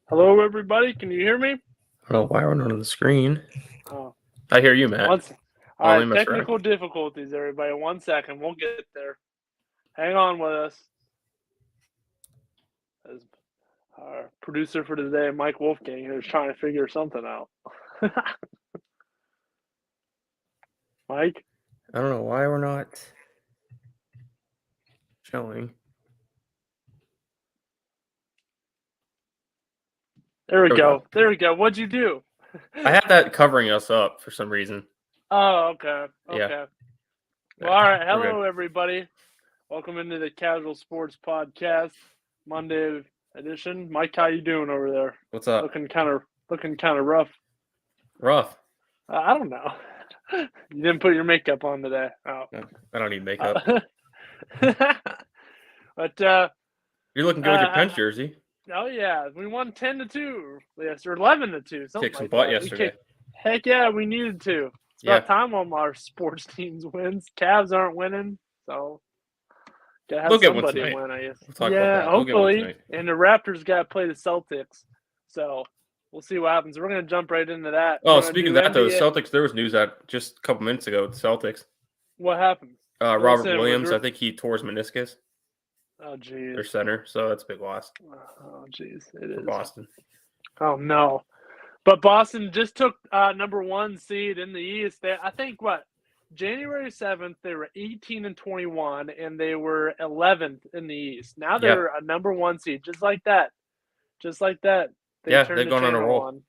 Hello, everybody. Can you hear me? I don't know why we're not on the screen. Oh. I hear you, Matt. All right, technical difficulties, everybody. 1 second. We'll get there. Hang on with us. As our producer for today, Mike Wolfgang, here is trying to figure something out. Mike? I don't know why we're not showing. There we go. There we go. What'd you do? I had that covering us up for some reason. Oh, okay. Okay. Yeah. Well, all right. Hello, everybody. Welcome into the Casual Sports Podcast, Monday edition. Mike, how you doing over there? What's up? Looking kind of rough. Rough? I don't know. You didn't put your makeup on today. Oh. I don't need makeup. But you're looking good with your Pens jersey. Oh yeah, we won 10-2. Yes, or 11-2. Kicked some butt yesterday. Heck yeah, we needed to. It's about time all our sports teams wins. Cavs aren't winning, so gotta have somebody win, I guess. We'll hopefully. And the Raptors gotta play the Celtics, so we'll see what happens. We're gonna jump right into that. Oh, speaking of that, though, the Celtics. There was news out just a couple minutes ago with the Celtics. What happened? Robert Williams. I think he tore his meniscus. Oh, geez. Their center, so that's a big loss. Oh, geez. It is. Boston. Oh, no. But Boston just took number 1 seed in the East. I think, January 7th, they were 18-21, and they were 11th in the East. Now they're a number 1 seed, just like that. Just like that. They're going on a roll.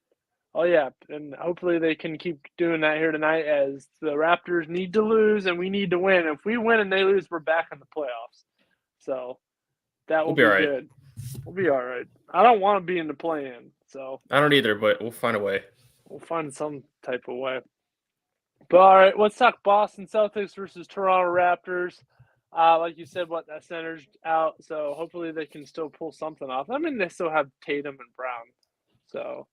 Oh, yeah, and hopefully they can keep doing that here tonight as the Raptors need to lose and we need to win. If we win and they lose, we're back in the playoffs. So that will be good. We'll be all right. I don't want to be in the play-in, so I don't either, but we'll find a way. We'll find some type of way. But all right, let's talk Boston Celtics versus Toronto Raptors. Like you said, that center's out, so hopefully they can still pull something off. I mean, they still have Tatum and Brown. So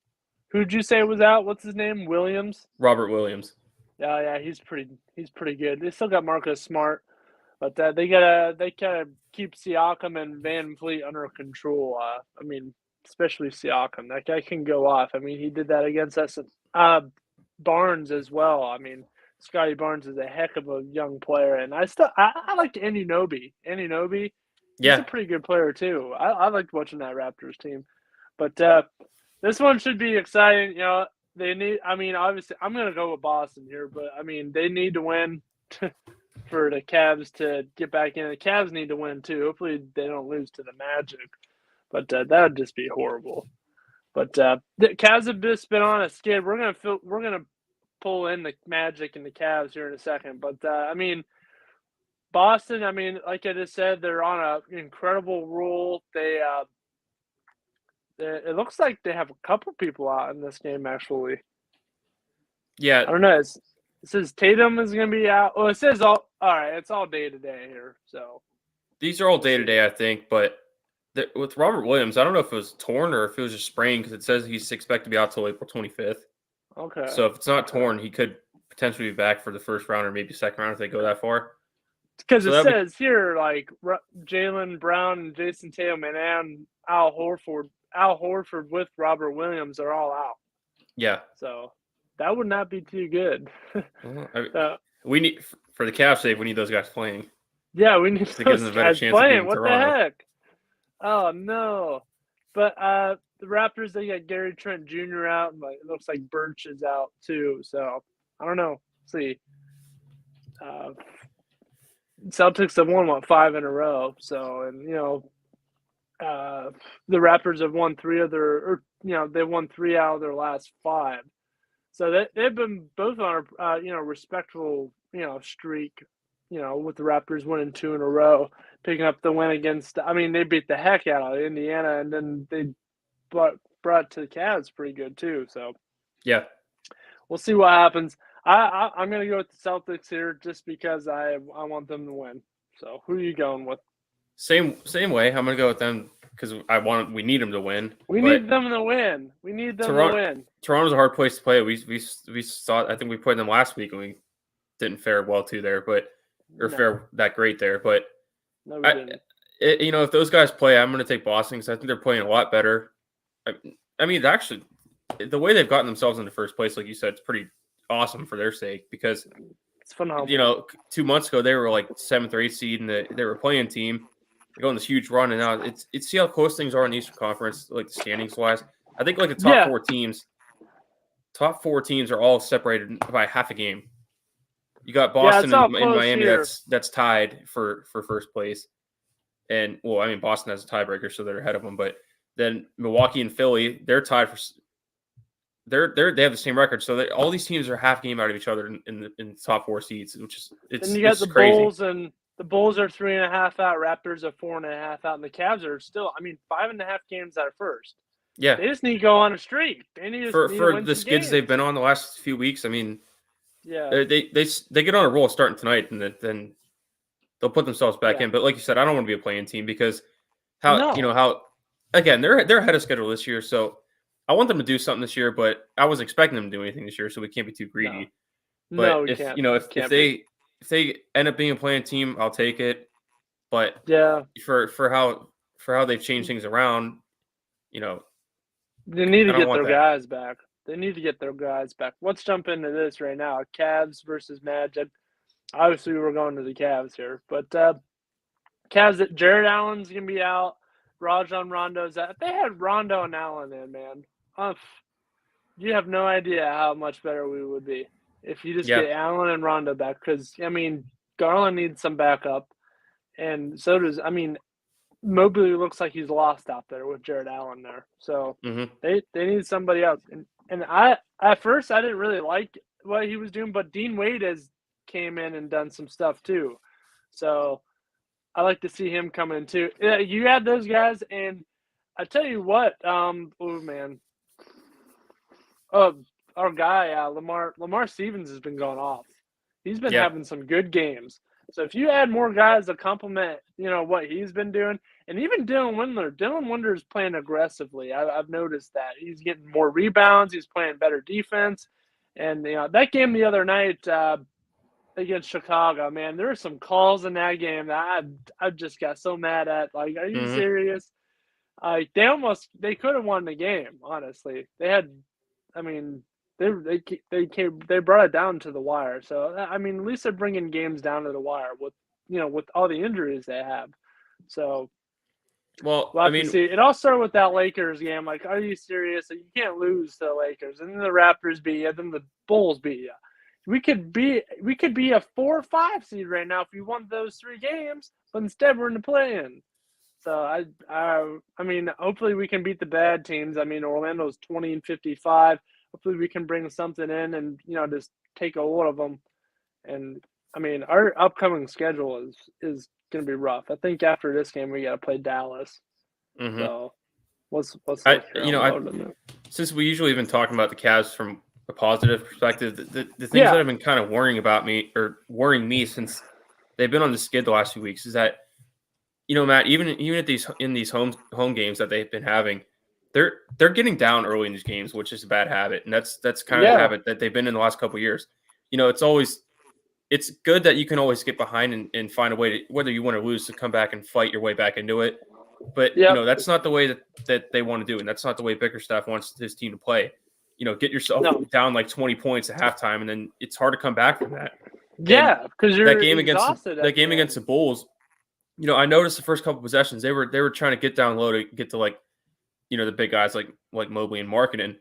who'd you say was out? What's his name? Williams? Robert Williams. Yeah, he's pretty good. They still got Marcus Smart. But they gotta keep Siakam and Van Vliet under control. I mean, especially Siakam. That guy can go off. I mean, he did that against us. Barnes as well. I mean, Scotty Barnes is a heck of a young player, and I like Anunoby. He's a pretty good player too. I liked watching that Raptors team. But this one should be exciting. You know, they need. I mean, obviously, I'm gonna go with Boston here, but I mean, they need to win. For the Cavs to get back in. The Cavs need to win too. Hopefully they don't lose to the Magic. But that would just be horrible. But the Cavs have just been on a skid. We're gonna pull in the Magic and the Cavs here in a second. But I mean, Boston. I mean, like I just said, they're on an incredible roll. It looks like they have a couple people out in this game actually. Yeah, I don't know. It says Tatum is going to be out. Well, it says all right. It's all day-to-day here. So these are all day-to-day, I think. But with Robert Williams, I don't know if it was torn or if it was just sprained because it says he's expected to be out till April 25th. Okay. So if it's not torn, he could potentially be back for the first round or maybe second round if they go that far. Because it says here, like, Jaylen Brown and Jason Tatum and Al Horford with Robert Williams are all out. Yeah. So that would not be too good. We need, for the Cavs' sake, we need those guys playing. Yeah, we need those guys playing. What the heck? Oh, no. But the Raptors, they got Gary Trent Jr. out. But it looks like Birch is out, too. So, I don't know. Let's see. Celtics have won, 5 in a row. So, and, you know, the Raptors have won 3 out of their last 5. So they've been both on a respectable, streak, with the Raptors winning 2 in a row, picking up the win against, they beat the heck out of Indiana, and then they brought to the Cavs pretty good too. So yeah, we'll see what happens. I'm going to go with the Celtics here just because I want them to win. So who are you going with? Same way. I'm going to go with them. Because we need them to win. We need them to win. Toronto's a hard place to play. We saw. I think we played them last week and we didn't fare well too there. But or No, fare that great there. But no, we didn't. if those guys play, I'm going to take Boston because I think they're playing a lot better. I mean, actually, the way they've gotten themselves into first place, like you said, it's pretty awesome for their sake because It's phenomenal. 2 months ago they were like 7th or 8th seed and they were a playing team. They're going this huge run, and now it's see how close things are in the Eastern Conference, like the standings wise. I think like the top four teams are all separated by half a game. You got Boston it's all and close Miami here. that's tied for first place, and well, I mean Boston has a tiebreaker, so they're ahead of them. But then Milwaukee and Philly, they're tied for. They have the same record, so all these teams are half game out of each other in the top 4 seeds, which is Then you got the crazy. Bulls, and the Bulls are 3.5 out. Raptors are 4.5 out, and the Cavs are still, 5.5 games out of first. Yeah, they just need to go on a streak. They need for to win the skids they've been on the last few weeks. I mean, they get on a roll starting tonight, and then they'll put themselves back in. But like you said, I don't want to be a playing team because how again they're ahead of schedule this year, so I want them to do something this year. But I was expecting them to do anything this year, so we can't be too greedy. But if they end up being a playing team, I'll take it. But for how they've changed things around, they need to get their guys back. They need to get their guys back. Let's jump into this right now. Cavs versus Magic. Obviously, we're going to the Cavs here. But Cavs, Jared Allen's going to be out. Rajon Rondo's out. If they had Rondo and Allen in, man, you have no idea how much better we would be if you just get Allen and Rondo back. Because, Garland needs some backup. And so does, Mobley looks like he's lost out there with Jared Allen there. So they need somebody else. And at first I didn't really like what he was doing, but Dean Wade has came in and done some stuff too. So I like to see him come in too. You had those guys, and I tell you what, our guy Lamar Stevens has been going off. He's been having some good games. So if you add more guys to complement, what he's been doing, and even Dylan Windler is playing aggressively. I've noticed that he's getting more rebounds. He's playing better defense, and that game the other night against Chicago, man, there were some calls in that game that I just got so mad at. Like, are you serious? They could have won the game. Honestly, they had. They brought it down to the wire. So at least they're bringing games down to the wire with all the injuries they have. So we'll have to see. It all started with that Lakers game. Like, are you serious? You can't lose to the Lakers, and then the Raptors beat you, then the Bulls beat you. We could be a 4 or 5 seed right now if we won those 3 games, but instead we're in the play-in. So hopefully we can beat the bad teams. Orlando's 20-55. Hopefully we can bring something in and just take a hold of them. And our upcoming schedule is going to be rough. I think after this game we got to play Dallas. So let's since we usually have been talking about the Cavs from a positive perspective, the things that have been kind of worrying me since they've been on the skid the last few weeks is that Matt, even at these home games that they've been having, they're getting down early in these games, which is a bad habit, and that's kind of the habit that they've been in the last couple of years. It's good that you can always get behind and find a way to, whether you win or lose, to come back and fight your way back into it. But that's not the way that they want to do it, and that's not the way Bickerstaff wants his team to play. Get yourself down like 20 points at halftime, and then it's hard to come back from that. Yeah, because you're exhausted. That game against the Bulls, I noticed the first couple possessions they were trying to get down low to get to the big guys like Mobley and Markkanen.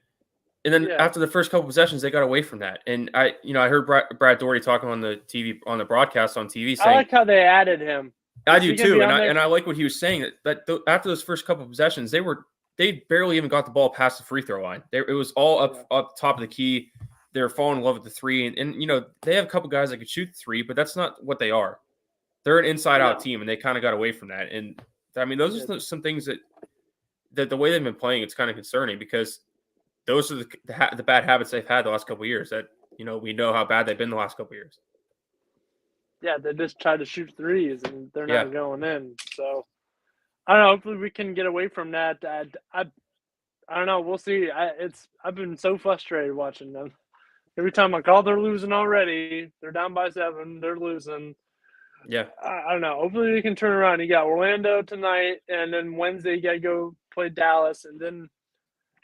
And then after the first couple possessions, they got away from that. And I heard Brad Doherty talking on the broadcast on TV saying, I like how they added him. I do too, and I like what he was saying that after those first couple possessions, they barely even got the ball past the free throw line. It was all up top of the key. They were falling in love with the 3, and they have a couple guys that could shoot the 3, but that's not what they are. They're an inside-out team, and they kind of got away from that. And those are some things that the way they've been playing, it's kind of concerning because those are the bad habits they've had the last couple of years. That we know how bad they've been the last couple of years. Yeah, they just try to shoot threes and they're not going in. So I don't know. Hopefully we can get away from that. I don't know. We'll see. I've been so frustrated watching them. Every time they're losing already. They're down by 7. They're losing. Yeah. I don't know. Hopefully we can turn around. You got Orlando tonight, and then Wednesday you got to go play Dallas, and then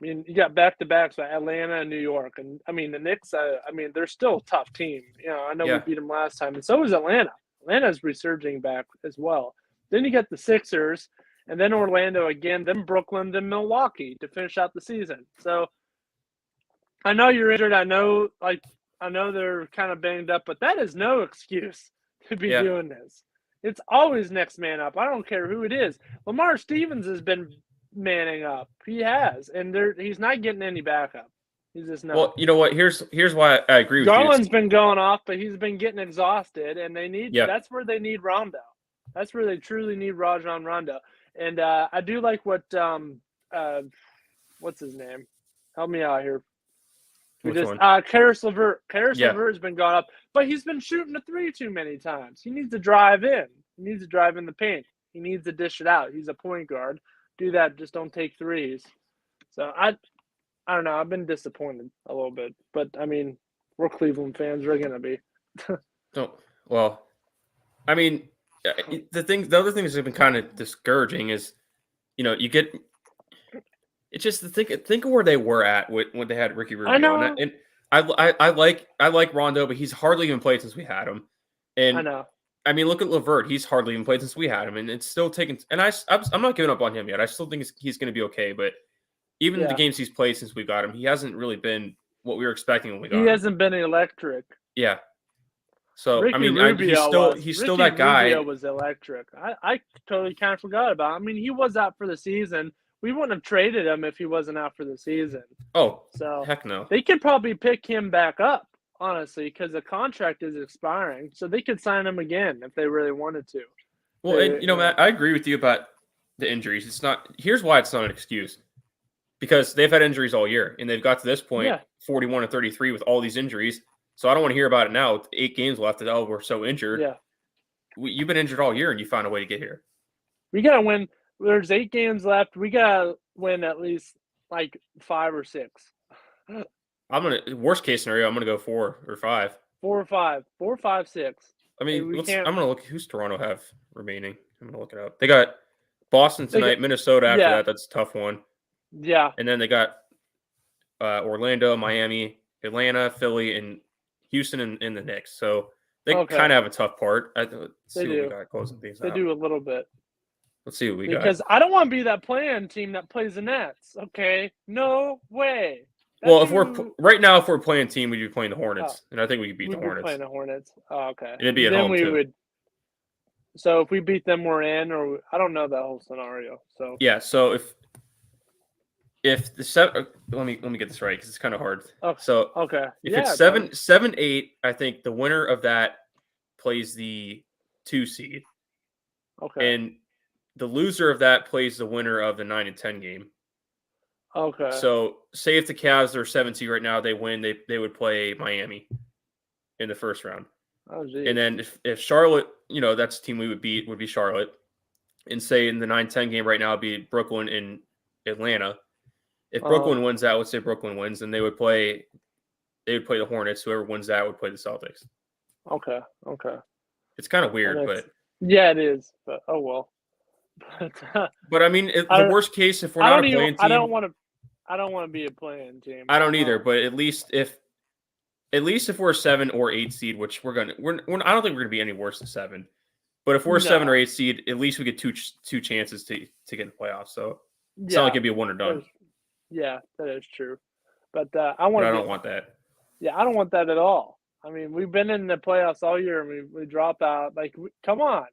you got back-to-backs with Atlanta and New York. And, the Knicks, they're still a tough team. I know we beat them last time, and so is Atlanta. Atlanta's resurging back as well. Then you got the Sixers, and then Orlando again, then Brooklyn, then Milwaukee to finish out the season. So I know you're injured. I know they're kind of banged up, but that is no excuse to be doing this. It's always next man up. I don't care who it is. Lamar Stevens has been manning up. He has, and he's not getting any backup. He's just not. Well, you know what? Here's why I agree with you. Garland's been going off, but he's been getting exhausted, and they need. That's where they need Rondo. That's where they truly need Rajon Rondo. And I do like what what's his name? Help me out here. Karis LeVert. LeVert has been going up, but he's been shooting the three too many times. He needs to drive in. He needs to drive in the paint. He needs to dish it out. He's a point guard. Do that. Just don't take threes. So I don't know. I've been disappointed a little bit, but we're Cleveland fans. We're gonna be. The other thing that's been kind of discouraging is, you get. It's just to think of where they were at when they had Ricky Rubio. I know. And I like Rondo, but he's hardly even played since we had him. And I know. Look at LeVert. He's hardly even played since we had him, and it's still taking. And I'm not giving up on him yet. I still think he's going to be okay. But even the games he's played since we got him, he hasn't really been what we were expecting when we got him. He hasn't been electric. Yeah. So he's still that guy. Rubio was electric. I totally kind of forgot about him. He was out for the season. We wouldn't have traded him if he wasn't out for the season. Oh, so heck no. They could probably pick him back up, honestly, because the contract is expiring. So they could sign him again if they really wanted to. Well, Matt, I agree with you about the injuries. Here's why it's not an excuse. Because they've had injuries all year, and they've got to this point, 41 and 33 with all these injuries. So I don't want to hear about it now with 8 games left. We're so injured. Yeah. You've been injured all year, and you found a way to get here. We got to win. There's 8 games left. We got to win at least 5 or 6. Worst case scenario, I'm going to go 4 or 5. 4 or 5. 4, 5, 6. I'm going to look. Who's Toronto have remaining? I'm going to look it up. They got Boston tonight, Minnesota after that. That's a tough one. Yeah. And then they got Orlando, Miami, Atlanta, Philly, and Houston and the Knicks. So they kind of have a tough part. Let's see what we got closing things out. They do a little bit. Let's see what we got. Because I don't want to be that playing team that plays the Nets. Okay? No way. If we're playing team, we'd be playing the Hornets. And I think we could beat the Hornets. Playing the Hornets. Oh, okay. And it'd be at home, too. So if we beat them, we're in, or I don't know that whole scenario. So yeah, so if the 7, let me get this right because it's kind of hard. Okay. So if it's 7-8, I think the winner of that plays the 2 seed. Okay. And the loser of that plays the winner of the 9 and 10 game. Okay. So say if the Cavs are 7 seed right now, they win, they would play Miami in the first round. Oh, geez. And then if Charlotte, that's the team we would beat would be Charlotte. And say in the 9-10 game right now it'd be Brooklyn and Atlanta. If Brooklyn wins that, let's say Brooklyn wins, then they would play the Hornets. Whoever wins that would play the Celtics. Okay. It's kind of weird, but yeah, it is. But oh well. But the worst case, if we're not a playing team, I don't want to be a playing team. I don't either. But at least if we're a 7 or 8 seed, which I don't think we're gonna be any worse than 7. But if we're a 7 or 8 seed, at least we get two chances to get in the playoffs. So it's not like it'd be a one or done. Yeah, that is true. But I don't want that. Yeah, I don't want that at all. We've been in the playoffs all year, and we drop out. Come on.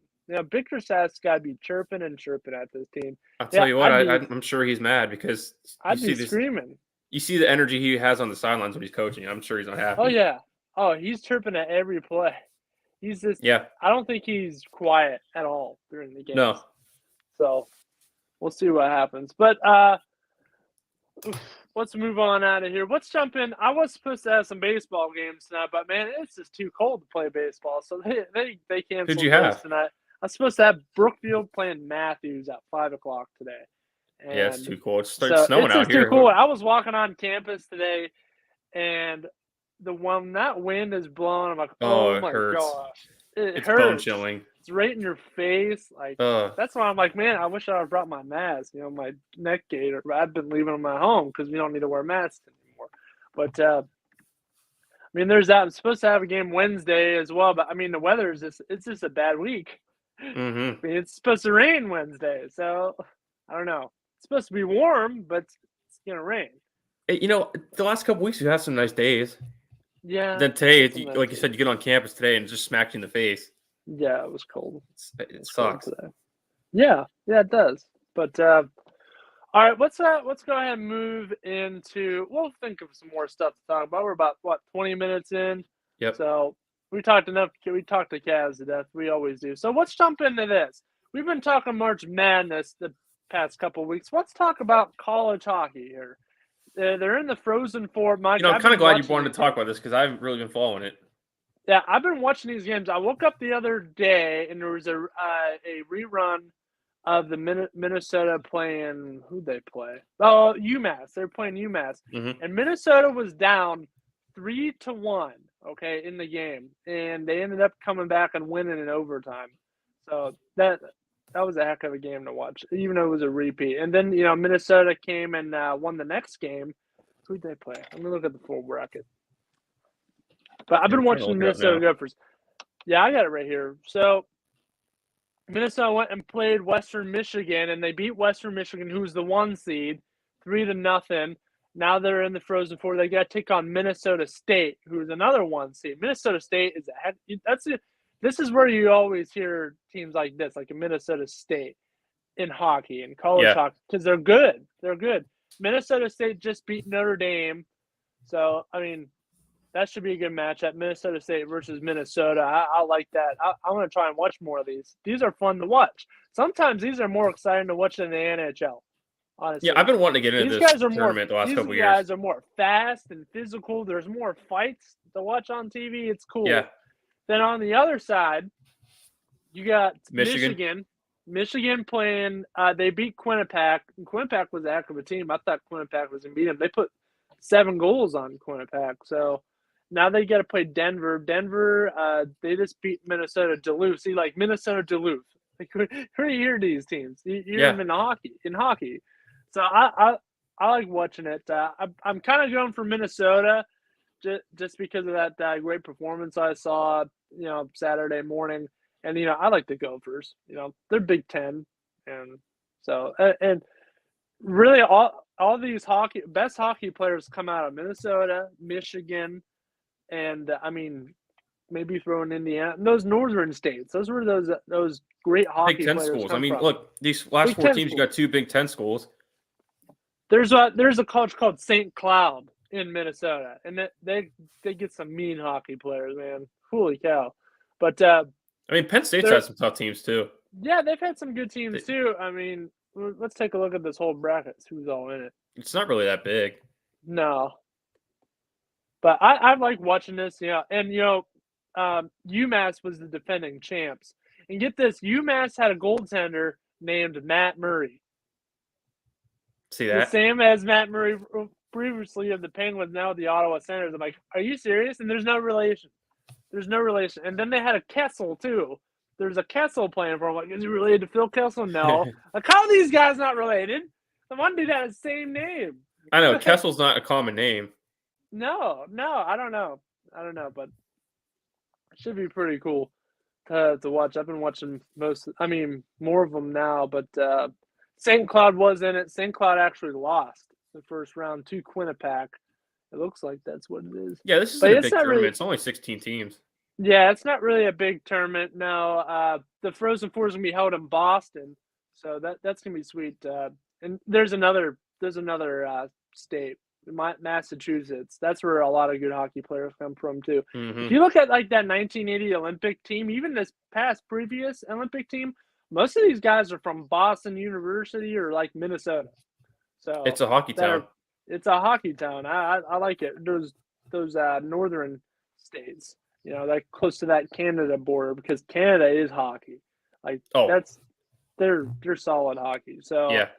Bickerstaff's got to be chirping and chirping at this team. I'll tell you what, I'm sure he's mad because I'd be screaming. You see the energy he has on the sidelines when he's coaching. I'm sure he's not happy. Oh, yeah. Oh, he's chirping at every play. He's just – I don't think he's quiet at all during the game. No. So we'll see what happens. But let's move on out of here. Let's jump in. I was supposed to have some baseball games tonight, but, man, it's just too cold to play baseball. So they canceled Who'd you have tonight. I was supposed to have Brookfield playing Matthews at 5 o'clock today. And yeah, it's too cold. It's starting snowing out here. It's too cold. I was walking on campus today, and that wind is blowing, I'm like, oh my hurts. gosh. It it's hurts. bone chilling. It's right in your face. Like that's why I'm like, man, I wish I had brought my mask. My neck gaiter. I've been leaving them at home because we don't need to wear masks anymore. But I mean, there's that. I'm supposed to have a game Wednesday as well, but I mean, the weather is it's just a bad week. Mm-hmm. I mean, it's supposed to rain Wednesday, so I don't know. It's supposed to be warm, but it's gonna rain. The last couple weeks you had some nice days. Yeah. Then today, like you said, you get on campus today and it just smacked you in the face. Yeah, it was cold. It sucks. Today. Yeah, it does. But all right, let's go ahead and move into. We'll think of some more stuff to talk about. We're about 20 minutes in. Yep. So we talked enough. We talked the Cavs to death. We always do. So let's jump into this. We've been talking March Madness the past couple of weeks. Let's talk about college hockey here. They're in the Frozen Four. Mike, I'm kind of glad you wanted to talk about this because I haven't really been following it. Yeah, I've been watching these games. I woke up the other day and there was a rerun of the Minnesota playing. Who'd they play? Oh, UMass. They're playing UMass, and Minnesota was down 3-1. Okay, in the game, and they ended up coming back and winning in overtime. So that was a heck of a game to watch, even though it was a repeat. And then Minnesota came and won the next game. Who'd they play? Let me look at the full bracket. But I've been watching Minnesota Gophers. Yeah, I got it right here. So Minnesota went and played Western Michigan, and they beat Western Michigan, who's the 1 seed, 3-0. Now they're in the Frozen Four. They got to take on Minnesota State, who's another 1 seed. Minnesota State is this is where you always hear teams like this, like a Minnesota State in hockey and college hockey, because they're good. They're good. Minnesota State just beat Notre Dame, so I mean. That should be a good matchup. Minnesota State versus Minnesota. I like that. I'm going to try and watch more of these. These are fun to watch. Sometimes these are more exciting to watch than the NHL, honestly. Yeah, I've been wanting to get into this tournament the last couple years. These guys are more fast and physical. There's more fights to watch on TV. It's cool. Yeah. Then on the other side, you got Michigan. Michigan playing they beat Quinnipiac. And Quinnipiac was a heck of a team. I thought Quinnipiac was going to beat them. They put 7 goals on Quinnipiac. So now they got to play Denver. Denver, they just beat Minnesota Duluth. See, like Minnesota Duluth. Like, who do you hear these teams? You hear them in hockey. So I like watching it. I'm kind of going for Minnesota just because of that great performance I saw, Saturday morning. And, I like the Gophers. They're Big Ten. And so, and really all these best hockey players come out of Minnesota, Michigan, and maybe throw in Indiana. And those northern states. Those were those great hockey Big Ten players schools. come from. Look, these last 4 teams, you got 2 Big Ten schools. There's a college called St. Cloud in Minnesota, and they get some mean hockey players, man. Holy cow! But Penn State's had some tough teams too. Yeah, they've had some good teams too. Let's take a look at this whole bracket. Who's all in it? It's not really that big. No. But I like watching this, and UMass was the defending champs. And get this, UMass had a goaltender named Matt Murray. See that? The same as Matt Murray previously of the Penguins, now the Ottawa Senators. I'm like, are you serious? And there's no relation. And then they had a Kessel too. There's a Kessel playing for him. Like, is he related to Phil Kessel? No. Like, how are these guys not related? The one dude had the same name. I know Kessel's not a common name. No, I don't know, but it should be pretty cool to watch. I've been watching more of them now, but St. Cloud was in it. St. Cloud actually lost the first round to Quinnipiac. It looks like that's what it is. Yeah, this is a big tournament. It's only 16 teams. Yeah, it's not really a big tournament. No, the Frozen Four is going to be held in Boston, so that's going to be sweet. And there's another state, Massachusetts. That's where a lot of good hockey players come from too. Mm-hmm. If you look at like that 1980 Olympic team, even this previous Olympic team, most of these guys are from Boston University or like Minnesota. So it's a hockey town. It's a hockey town. I like it. Those northern states, like close to that Canada border, because Canada is hockey. Like they're solid hockey. So yeah.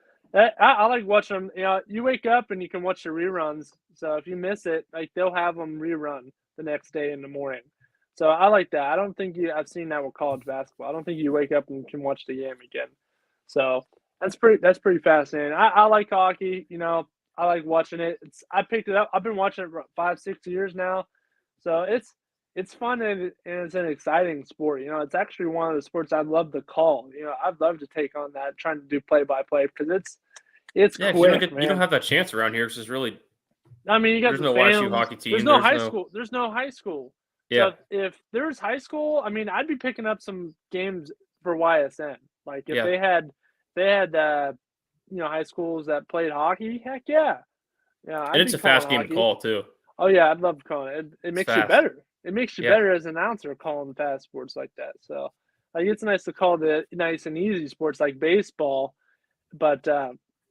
I like watching them. You wake up and you can watch the reruns. So if you miss it, like they'll have them rerun the next day in the morning. So I like that. I don't think I've seen that with college basketball. I don't think you wake up and can watch the game again. So that's pretty fascinating. I like hockey. I like watching it. I picked it up. I've been watching it for 5-6 years now. So it's fun and it's an exciting sport. It's actually one of the sports I'd love to call. I'd love to take on that, trying to do play-by-play because it's quick, man. You don't have that chance around here, because there's really. I mean, you got there's the no fans. YSU hockey team. There's no high school. There's no high school. Yeah. So if there's high school, I mean, I'd be picking up some games for YSN. Like if they had high schools that played hockey, heck yeah. Yeah, and it's a fast game to call too. Oh yeah, I'd love calling it. It makes you better. It makes you better as an announcer calling fast sports like that. So it's nice to call the nice and easy sports like baseball, but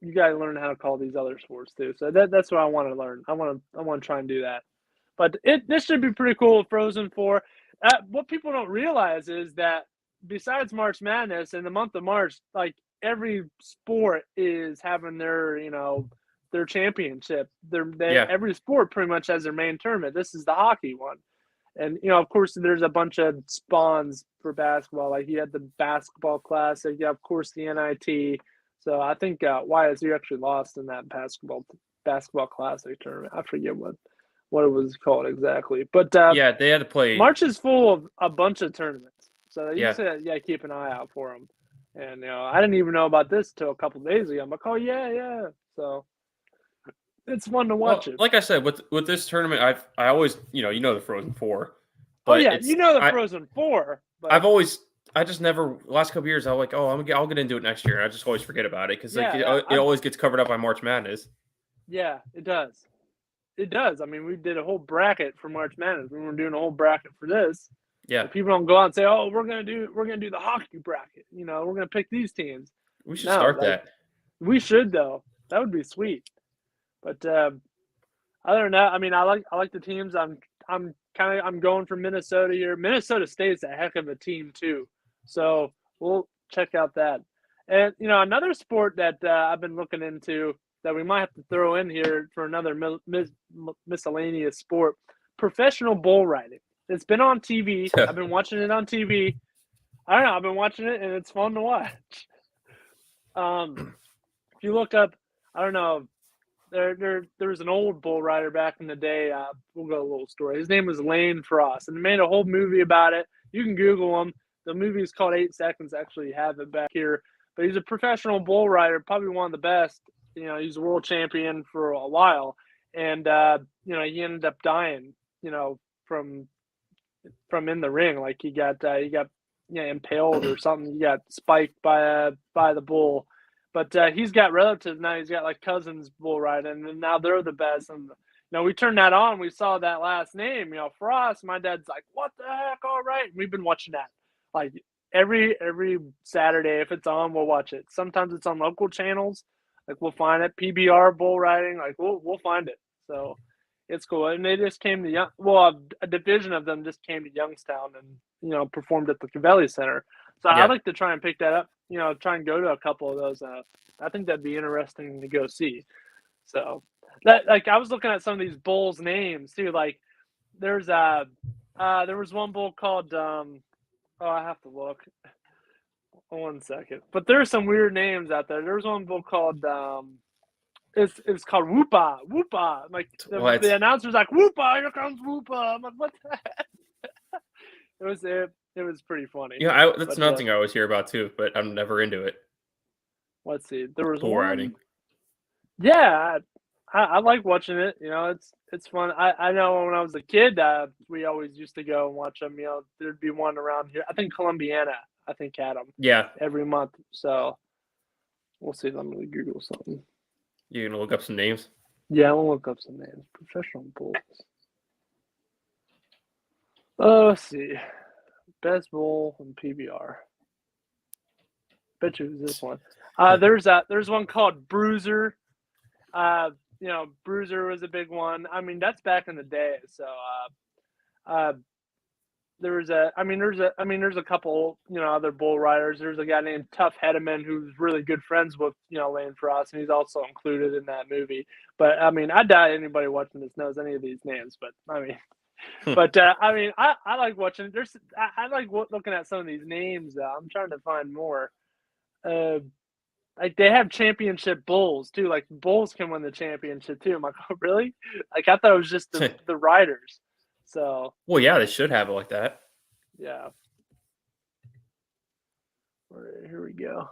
you got to learn how to call these other sports too. So that's what I want to learn. I want to try and do that. But this should be pretty cool. Frozen Four. What people don't realize is that besides March Madness, in the month of March, like every sport is having their championship. Every sport pretty much has their main tournament. This is the hockey one, and of course there's a bunch of spawns for basketball. Like you had the basketball classic. You have, of course, the NIT. So I think YSU actually lost in that basketball classic tournament. I forget what it was called exactly. But they had to play. March is full of a bunch of tournaments. So you said, keep an eye out for them. And, I didn't even know about this till a couple of days ago. I'm like, oh, yeah. So it's fun to watch it. Like I said, with this tournament, I always, the Frozen Four. But the Frozen Four. But I just never, last couple of years, I was like, oh, I'll get into it next year. And I just always forget about it because it always gets covered up by March Madness. Yeah, it does. It does. I mean, we did a whole bracket for March Madness. We were doing a whole bracket for this. Yeah. But people don't go out and say, "Oh, we're gonna do the hockey bracket." We're gonna pick these teams. We should start that. We should though. That would be sweet. But other than that, I mean, I like the teams. I'm going for Minnesota here. Minnesota State's a heck of a team too. So we'll check out that. And another sport that I've been looking into that we might have to throw in here for another miscellaneous sport, professional bull riding. It's been on TV. I've been watching it on TV. I don't know. I've been watching it, and it's fun to watch. If you look up, I don't know, there was an old bull rider back in the day. We'll go a little story. His name was Lane Frost, and they made a whole movie about it. You can Google him. The movie is called 8 Seconds. I actually have it back here. But he's a professional bull rider, probably one of the best. He's a world champion for a while, and he ended up dying. From in the ring, like he got impaled or something. He got spiked by the bull. But he's got relatives now. He's got like cousins bull riding, and now they're the best. And we turned that on. We saw that last name, Frost. My dad's like, "What the heck?" All right, we've been watching that like every Saturday. If it's on, we'll watch it. Sometimes it's on local channels. Like we'll find it. PBR bull riding. Like we'll find it. So it's cool. And they just came to a division of them just came to Youngstown and performed at the Cavelli Center. So I'd like to try and pick that up. Try and go to a couple of those. I think that'd be interesting to go see. So that I was looking at some of these bulls' names too. Like there was one bull called I have to look. 1 second. But there's some weird names out there. There's one bull called it's called Whoopa. Whoopa. Like the announcer's like, Whoopa, here comes Whoopa. I'm like, what the heck? It was pretty funny. Yeah, that's another thing I always hear about too, but I'm never into it. Let's see. There was bull riding. Yeah, I like watching it. It's fun. I know when I was a kid, we always used to go and watch them. There'd be one around here. I think Columbiana, had them. Yeah. Every month. So we'll see. Let me Google something. You're gonna look up some names? Yeah, I'll look up some names. Professional bulls. Let's see. Best bull and PBR. Bet you it was this one. There's one called Bruiser. Bruiser was a big one. I mean, that's back in the day. So there's a couple, other bull riders. There's a guy named Tough Hedeman who's really good friends with, Lane Frost, and he's also included in that movie. But I mean, I doubt anybody watching this knows any of these names. But I mean, But I mean, I like watching. I like looking at some of these names. I'm trying to find more. Like they have championship bulls too. Like bulls can win the championship too. I'm like, oh really? Like I thought it was just the riders. So well, yeah, they should have it like that. Yeah. Here we go.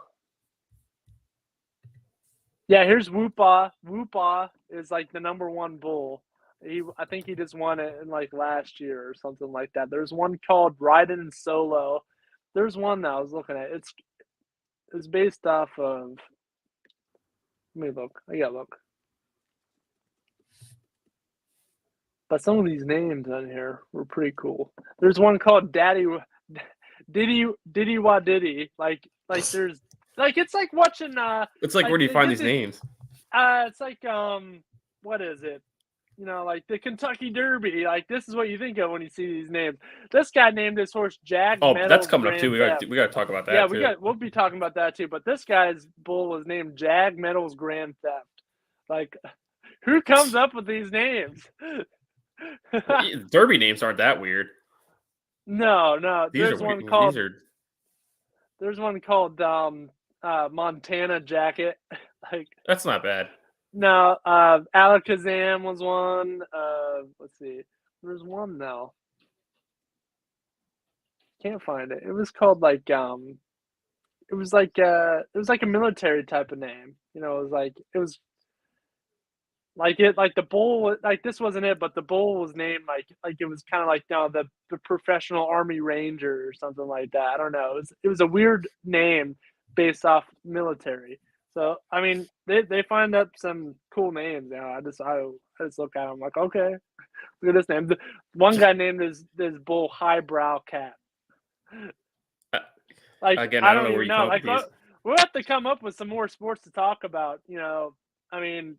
Yeah, here's Whoopah. Whoopah is like the *1 bull. I think he just won it in like last year or something like that. There's one called Riding Solo. There's one that I was looking at. It's based off of. Let me look. I gotta look. But some of these names on here were pretty cool. There's one called Diddy Wah Diddy. Like there's like it's like watching it's like where do you find these names? It's like what is it? You know, like the Kentucky Derby. Like this is what you think of when you see these names. This guy named his horse Jag. Oh, Meadows that's coming Grand up too. Theft. We got to talk about that. Yeah, we'll be talking about that too. But this guy's bull was named Jag Meadows Grand Theft. Like, who comes up with these names? Derby names aren't that weird. No. There's one called Montana Jacket. Like that's not bad. No, Alakazam was one. Let's see. There's one now. Can't find it. It was called like it was like a military type of name. You know, it was like the bull, like this wasn't it, but the bull was named like it was kind of like the professional Army Ranger or something like that. I don't know. It was a weird name based off military. So I mean, they find up some cool names. You know, I just look at them like, okay, look at this name. One guy named his bull Highbrow Cat. Like again, I don't don't know where even you know. come up Like with these. we'll have to come up with some more sports to talk about. You know, I mean,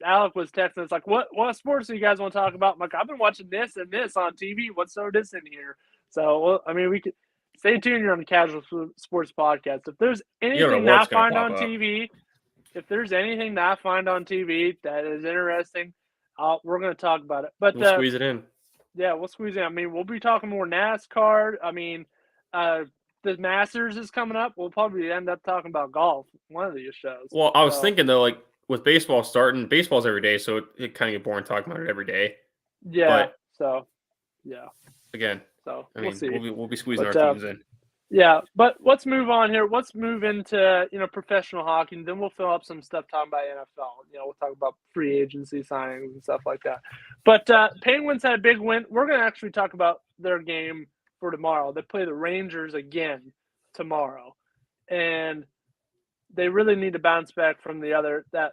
Alec was texting us like, what sports do you guys want to talk about? I'm like, I've been watching this and this on TV. What's so this in here? So, well, I mean, we could stay tuned here on the Casual Sports Podcast. If there's anything that I find on TV, that is interesting, we're going to talk about it. But we'll squeeze it in. Yeah, we'll squeeze it in. I mean, we'll be talking more NASCAR. I mean, the Masters is coming up. We'll probably end up talking about golf one of these shows. Well, I was thinking though, like with baseball starting, baseball's every day, so it kind of get boring talking about it every day. Yeah. But, yeah. Again, so I mean, we'll see. We'll be squeezing our teams in. Yeah, but let's move on here. Let's move into professional hockey, and then we'll fill up some stuff talking about NFL. We'll talk about free agency signings and stuff like that. But Penguins had a big win. We're going to actually talk about their game for tomorrow. They play the Rangers again tomorrow, and they really need to bounce back from that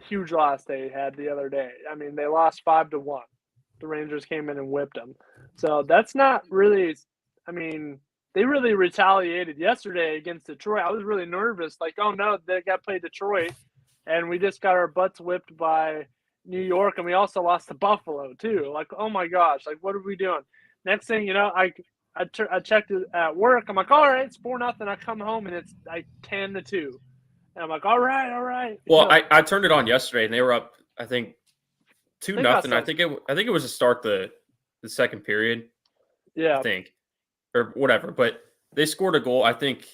huge loss they had the other day. I mean, they lost 5-1. The Rangers came in and whipped them. So that's not really. I mean, they really retaliated yesterday against Detroit. I was really nervous. Like, oh no, they got to play Detroit, and we just got our butts whipped by New York, and we also lost to Buffalo too. Like, oh my gosh, like what are we doing? Next thing you know, I checked it at work. I'm like, all right, it's 4-0. I come home and it's like 10-2, and I'm like, all right. Well, I turned it on yesterday, and they were up, I think 2-0. I think it was to start the second period. Yeah, I think. Or whatever, but they scored a goal. I think,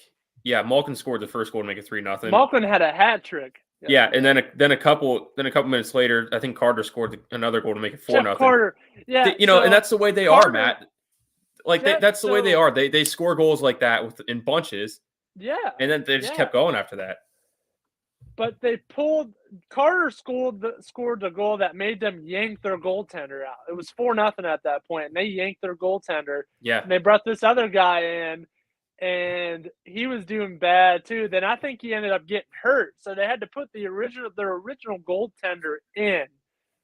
Malkin scored the first goal to make it 3-0. Malkin had a hat trick. Yeah, and then a couple minutes later, I think Carter scored another goal to make it 4-0. Carter, yeah, and that's the way they are, Matt. Like that's the way they are. They score goals like that in bunches. Yeah, and then they just kept going after that. But they Carter scored the goal that made them yank their goaltender out. It was 4-0 at that point, and they yanked their goaltender. Yeah. And they brought this other guy in, and he was doing bad too. Then I think he ended up getting hurt. So they had to put their original goaltender in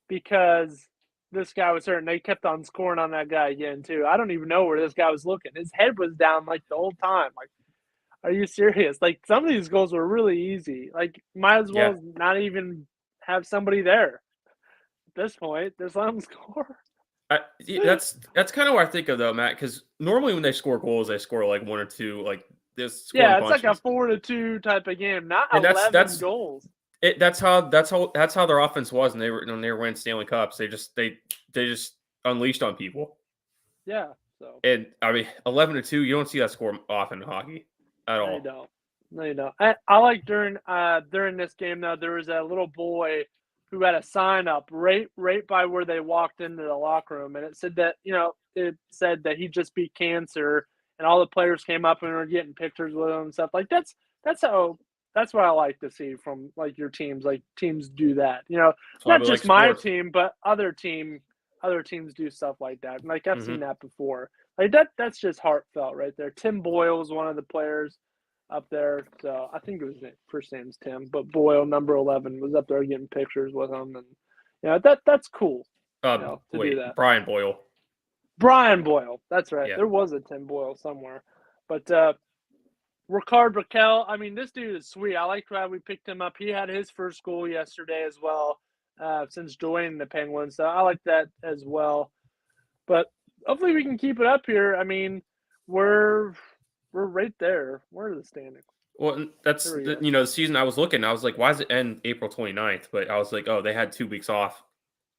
because this guy was hurt, and they kept on scoring on that guy again too. I don't even know where this guy was looking. His head was down like the whole time. Like, are you serious? Like, some of these goals were really easy. Like, might as well not even have somebody there at this point. Just let them score. That's kind of what I think of, though, Matt, because normally when they score goals, they score like 1 or 2. Like, this. Yeah, it's like a 4-2 type of game, not 11 goals. That's how their offense was, and they were winning Stanley Cups. They just unleashed on people. Yeah. So. And I mean, 11-2, you don't see that score often in hockey at all. No, you don't. No, you don't. I like during this game though, there was a little boy who had a sign up right by where they walked into the locker room, and it said that he just beat cancer, and all the players came up and were getting pictures with him and stuff. Like that's what I like to see from like your teams. Like teams do that, not just my team, but other teams do stuff like that. And like I've seen that before. Like that's just heartfelt right there. Tim Boyle is one of the players up there. So I think it was first name's Tim, but Boyle, number 11, was up there getting pictures with him, and that's cool. To do that. Brian Boyle. Brian Boyle, that's right. Yeah. There was a Tim Boyle somewhere, but Ricard Raquel. I mean, this dude is sweet. I like how we picked him up. He had his first goal yesterday as well, since joining the Penguins. So I like that as well. But hopefully we can keep it up here. I mean, we're right there. Where are the standings? Well, that's the season I was looking. I was like, why does it end April 29th? But I was like, oh, they had 2 weeks off.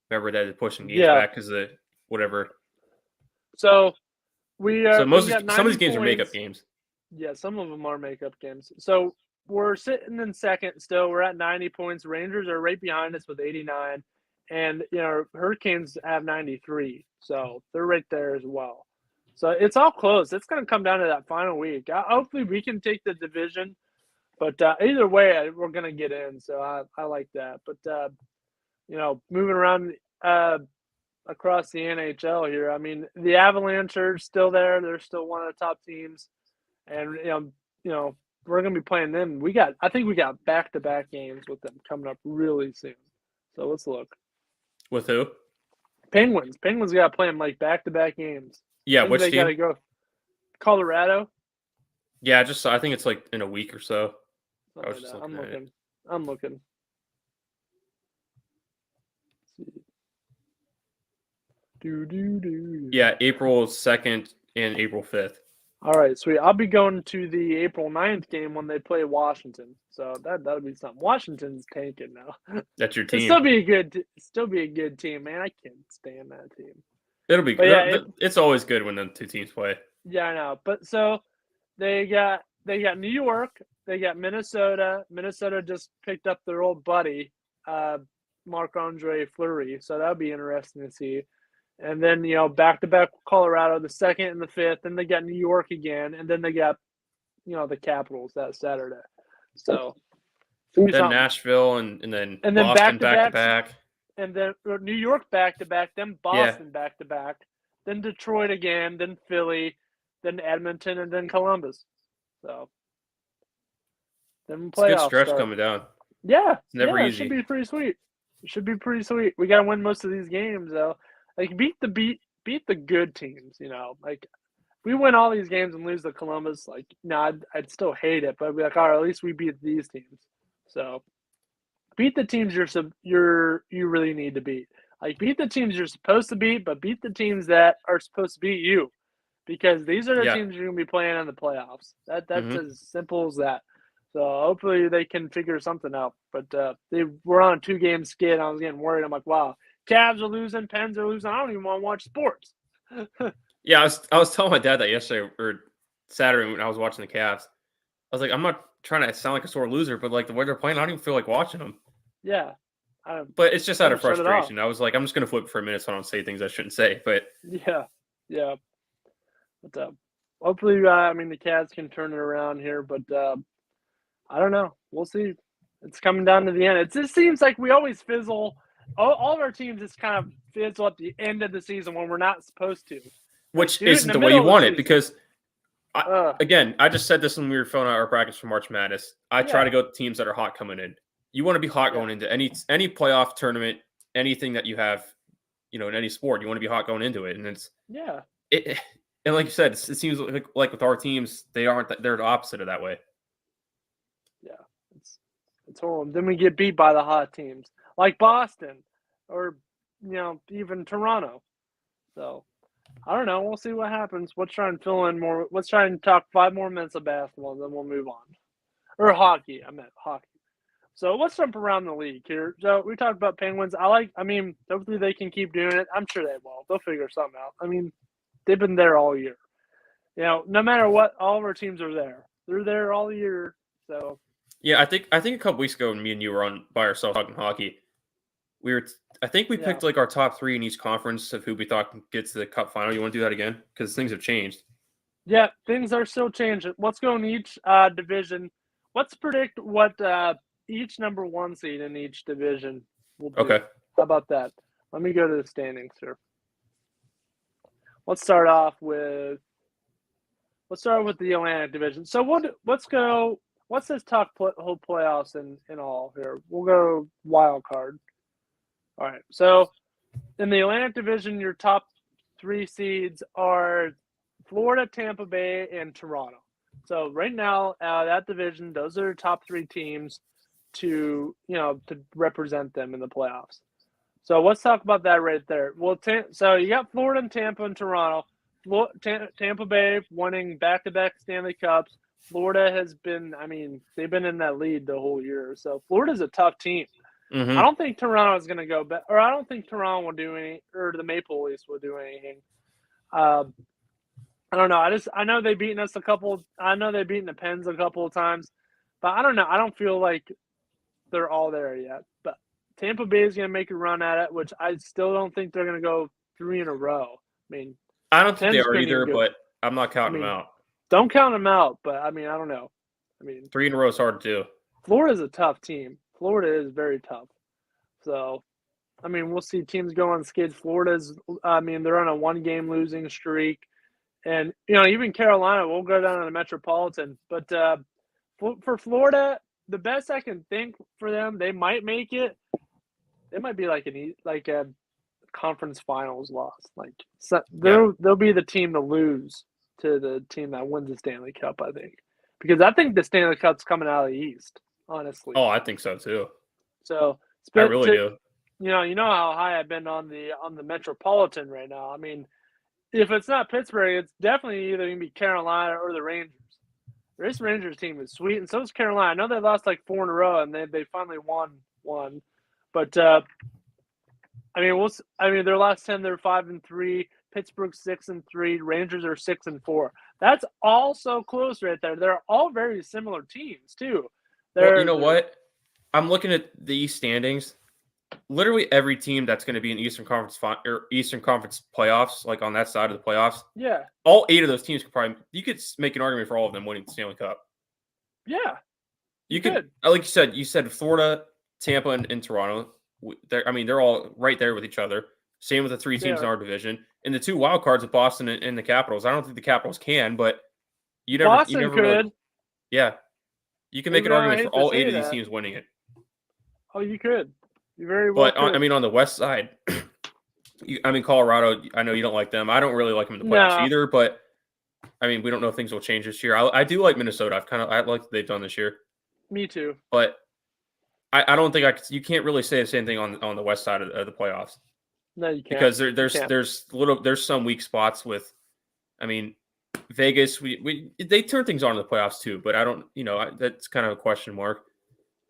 Remember that they're pushing games back because of whatever. So some of these games are makeup games. Yeah, some of them are makeup games. So we're sitting in second still. We're at 90 points. Rangers are right behind us with 89. And, Hurricanes have 93. So they're right there as well. So it's all close. It's going to come down to that final week. Hopefully we can take the division. But either way, we're going to get in. So I like that. But, moving around across the NHL here, I mean, the Avalanche are still there. They're still one of the top teams. And, we're going to be playing them. I think we got back-to-back games with them coming up really soon. So let's look. With who? Penguins. Penguins got to play them like back-to-back games. Yeah, which they team? Got to go. Colorado. Yeah, I think it's like in a week or so. I'm looking. Yeah, April 2nd and April 5th. All right, sweet. I'll be going to the April 9th game when they play Washington. So that'll be something. Washington's tanking now. That's your team. Still be a good team, man. I can't stand that team. It'll be good. Yeah, it's always good when the two teams play. Yeah, I know. But so they got New York, they got Minnesota. Minnesota just picked up their old buddy, Marc-Andre Fleury. So that'll be interesting to see. And then, back-to-back Colorado, the 2nd and the 5th. Then they got New York again. And then they got, the Capitals that Saturday. So. Then Nashville and then Boston back-to-back. And then New York back-to-back. Then Boston back-to-back. Then Detroit again. Then Philly. Then Edmonton. And then Columbus. So. Then playoffs. It's a good stretch coming down. Yeah. It's never easy. It should be pretty sweet. We got to win most of these games, though. Like beat the good teams, Like we win all these games and lose to Columbus. Like I'd still hate it, but I'd be like, all right, at least we beat these teams. So beat the teams you really need to beat. Like beat the teams you're supposed to beat, but beat the teams that are supposed to beat you, because these are the teams you're gonna be playing in the playoffs. That's as simple as that. So hopefully they can figure something out. But they were on a 2-game skid. I was getting worried. I'm like, wow. Cavs are losing, Pens are losing. I don't even want to watch sports. Yeah, I was telling my dad that yesterday or Saturday when I was watching the Cavs. I was like, I'm not trying to sound like a sore loser, but like the way they're playing, I don't even feel like watching them. Yeah. But it's just out of frustration. I was like, I'm just going to flip for a minute so I don't say things I shouldn't say. But yeah. But hopefully, the Cavs can turn it around here. But I don't know. We'll see. It's coming down to the end. It just seems like we always fizzle. All of our teams just kind of fizzle at the end of the season when we're not supposed to. Which isn't the way you want it, because, I just said this when we were filling out our brackets for March Madness. I try to go with teams that are hot coming in. You want to be hot going into any playoff tournament, anything that you have, in any sport. You want to be hot going into it, and it's and like you said, it seems like with our teams, they're the opposite of that way. Yeah, it's horrible. Then we get beat by the hot teams like Boston or even Toronto. So I don't know. We'll see what happens. Let's try and fill in more. Let's try and talk 5 more minutes of basketball, and then we'll move on. Or hockey. I meant hockey. So let's jump around the league here. So we talked about Penguins. Hopefully they can keep doing it. I'm sure they will. They'll figure something out. I mean, they've been there all year. No matter what, all of our teams are there. They're there all year. So yeah, I think a couple weeks ago when me and you were on by ourselves talking hockey, I think we picked like our top 3 in each conference of who we thought gets to the Cup final. You want to do that again? Because things have changed. Yeah, things are still changing. Let's go in each division. Let's predict what each number 1 seed in each division will do. Okay. How about that? Let me go to the standings here. Let's start off with the Atlantic Division. So what's this top whole playoffs in all here? We'll go wild card. All right. So in the Atlantic Division, your top 3 seeds are Florida, Tampa Bay, and Toronto. So right now, that division, those are the top 3 teams to represent them in the playoffs. So let's talk about that right there. Well, so you got Florida and Tampa and Toronto. Tampa Bay winning back-to-back Stanley Cups. Florida has been, they've been in that lead the whole year. So Florida's a tough team. Mm-hmm. I don't think Toronto is going to go back, or I don't think Toronto will do any, or the Maple Leafs will do anything. I don't know. I know they've beaten us I know they've beaten the Pens a couple of times, but I don't know. I don't feel like they're all there yet. But Tampa Bay is going to make a run at it, which I still don't think they're going to go 3 in a row. I don't think they are either, but I'm not counting them out. Don't count them out, but I don't know. 3 in a row is hard to do. Florida's a tough team. Florida is very tough. So, we'll see teams go on skids. Florida's, they're on a 1-game losing streak. And, even Carolina will go down to the Metropolitan. But for Florida, the best I can think for them, they might make it. It might be like a conference finals loss. They'll be the team to lose to the team that wins the Stanley Cup, I think. Because I think the Stanley Cup's coming out of the East, honestly. Oh, I think so too. So I really do. You know how high I've been on the Metropolitan right now. If it's not Pittsburgh, it's definitely either going to be Carolina or the Rangers. This Rangers team is sweet, and so is Carolina. I know they lost 4 in a row, and they finally won one. But their last 10, they're 5-3. Pittsburgh 6-3. Rangers are 6-4. That's all so close right there. They're all very similar teams too. You know what? I'm looking at the East standings. Literally every team that's going to be in Eastern Conference playoffs, like on that side of the playoffs. Yeah. All 8 of those teams you could make an argument for all of them winning the Stanley Cup. Yeah. You could, like you said Florida, Tampa, and Toronto. They're all right there with each other. Same with the 3 teams in our division. And the 2 wild cards of Boston and the Capitals. I don't think the Capitals can, but Boston could. Know. Yeah. You can make an argument for all 8 of these teams winning it. Oh, you could. You very well could. On the west side, Colorado, I know you don't like them. I don't really like them in the playoffs either, but we don't know if things will change this year. I do like Minnesota. I like what they've done this year. Me too. But I don't think you can't really say the same thing on the west side of the playoffs. No, you can't. Because there's some weak spots with, Vegas. They turn things on in the playoffs too, but I don't. That's kind of a question mark.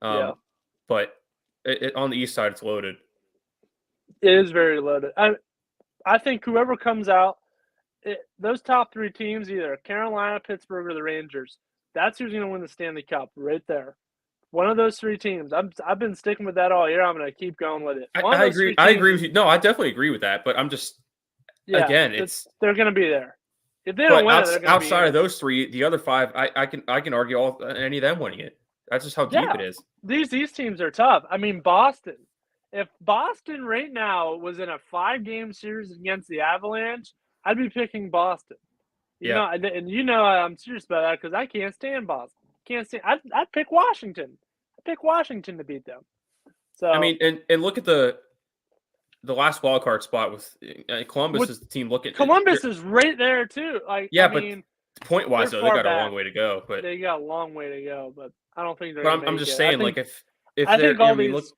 But on the east side, it's loaded. It is very loaded. I think whoever comes out, those top 3 teams, either Carolina, Pittsburgh, or the Rangers, that's who's going to win the Stanley Cup right there. One of those 3 teams. I've been sticking with that all year. I'm going to keep going with it. I agree. I agree with you. No, I definitely agree with that. But I'm just again, they're going to be there. If they don't win it, they're going to be outside of those 3, the other 5, I can argue any of them winning it. That's just how deep it is. These teams are tough. Boston. If Boston right now was in a 5-game series against the Avalanche, I'd be picking Boston. I'm serious about that because I can't stand Boston. I'd pick Washington. I'd pick Washington to beat them. So and look at the last wild card spot with Columbus is the team looking. Columbus is right there too. But point wise though, they got a long way to go. But they got a long way to go. But I don't think they're. But I'm just saying, if I think all these.